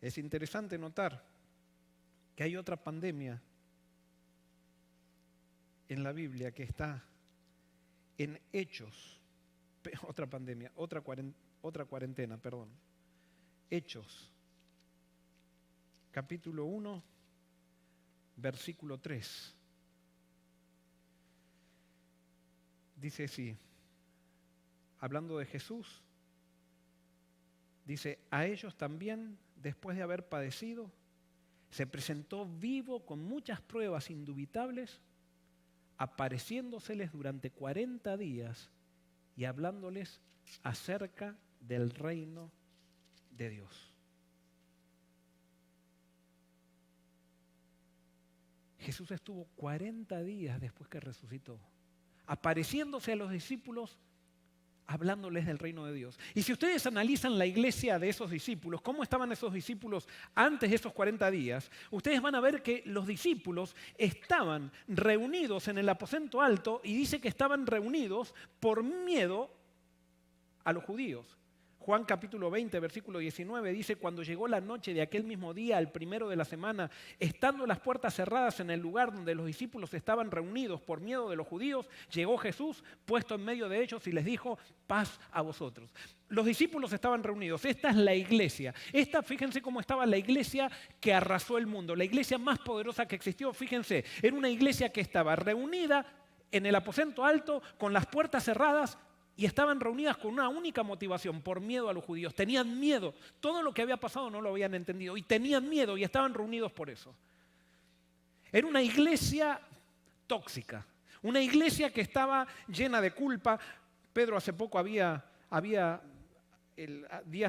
Es interesante notar que hay otra pandemia en la Biblia que está en Hechos. Otra pandemia, otra cuarentena, perdón. Hechos, capítulo 1, versículo 3. Dice así, hablando de Jesús, dice, a ellos también, después de haber padecido, se presentó vivo con muchas pruebas indubitables, apareciéndoseles durante 40 días y hablándoles acerca del reino de Dios. Jesús estuvo 40 días después que resucitó, apareciéndose a los discípulos, hablándoles del reino de Dios. Y si ustedes analizan la iglesia de esos discípulos, cómo estaban esos discípulos antes de esos 40 días, ustedes van a ver que los discípulos estaban reunidos en el aposento alto y dice que estaban reunidos por miedo a los judíos. Juan capítulo 20, versículo 19 dice, cuando llegó la noche de aquel mismo día, el primero de la semana, estando las puertas cerradas en el lugar donde los discípulos estaban reunidos por miedo de los judíos, llegó Jesús, puesto en medio de ellos y les dijo, paz a vosotros. Los discípulos estaban reunidos, esta es la iglesia. Fíjense cómo estaba la iglesia que arrasó el mundo, la iglesia más poderosa que existió, fíjense, era una iglesia que estaba reunida en el aposento alto, con las puertas cerradas, y estaban reunidas con una única motivación, por miedo a los judíos. Tenían miedo. Todo lo que había pasado no lo habían entendido. Y tenían miedo y estaban reunidos por eso. Era una iglesia tóxica. Una iglesia que estaba llena de culpa. Pedro hace poco días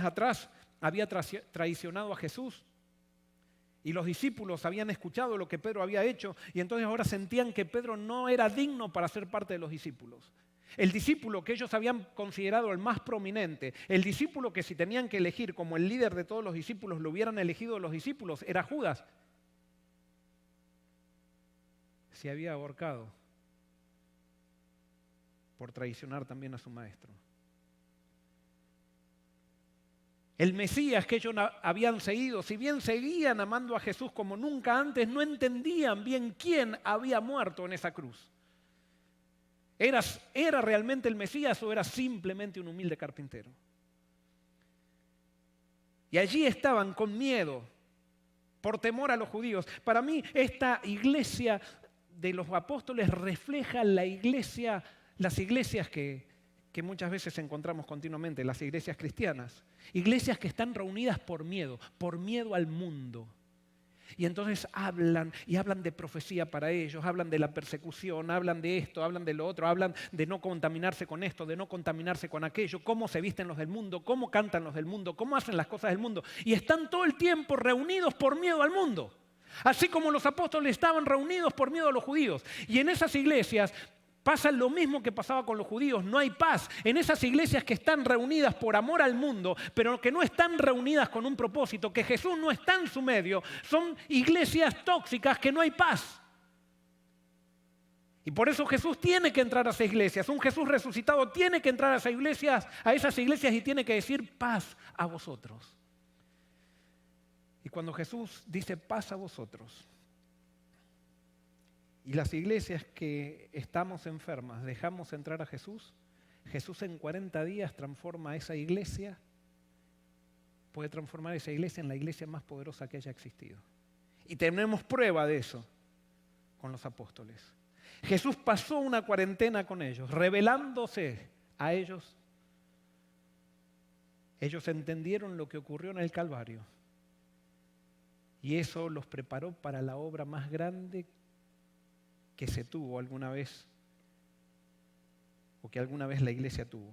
atrás, había traicionado a Jesús. Y los discípulos habían escuchado lo que Pedro había hecho. Y entonces ahora sentían que Pedro no era digno para ser parte de los discípulos. El discípulo que ellos habían considerado el más prominente, el discípulo que si tenían que elegir como el líder de todos los discípulos, lo hubieran elegido los discípulos, era Judas. Se había ahorcado por traicionar también a su maestro. El Mesías que ellos habían seguido, si bien seguían amando a Jesús como nunca antes, no entendían bien quién había muerto en esa cruz. ¿Era realmente el Mesías o era simplemente un humilde carpintero? Y allí estaban con miedo, por temor a los judíos. Para mí, esta iglesia de los apóstoles refleja las iglesias que muchas veces encontramos continuamente, las iglesias cristianas. Iglesias que están reunidas por miedo al mundo. Y entonces hablan de profecía para ellos, hablan de la persecución, hablan de esto, hablan de lo otro, hablan de no contaminarse con esto, de no contaminarse con aquello, cómo se visten los del mundo, cómo cantan los del mundo, cómo hacen las cosas del mundo. Y están todo el tiempo reunidos por miedo al mundo. Así como los apóstoles estaban reunidos por miedo a los judíos. Y en esas iglesias pasa lo mismo que pasaba con los judíos, no hay paz. En esas iglesias que están reunidas por amor al mundo, pero que no están reunidas con un propósito, que Jesús no está en su medio, son iglesias tóxicas que no hay paz. Y por eso Jesús tiene que entrar a esas iglesias. Un Jesús resucitado tiene que entrar a esas iglesias y tiene que decir paz a vosotros. Y cuando Jesús dice paz a vosotros, y las iglesias que estamos enfermas dejamos entrar a Jesús, Jesús en 40 días transforma esa iglesia, puede transformar esa iglesia en la iglesia más poderosa que haya existido. Y tenemos prueba de eso con los apóstoles. Jesús pasó una cuarentena con ellos, revelándose a ellos. Ellos entendieron lo que ocurrió en el Calvario. Y eso los preparó para la obra más grande que se tuvo alguna vez, o que alguna vez la iglesia tuvo.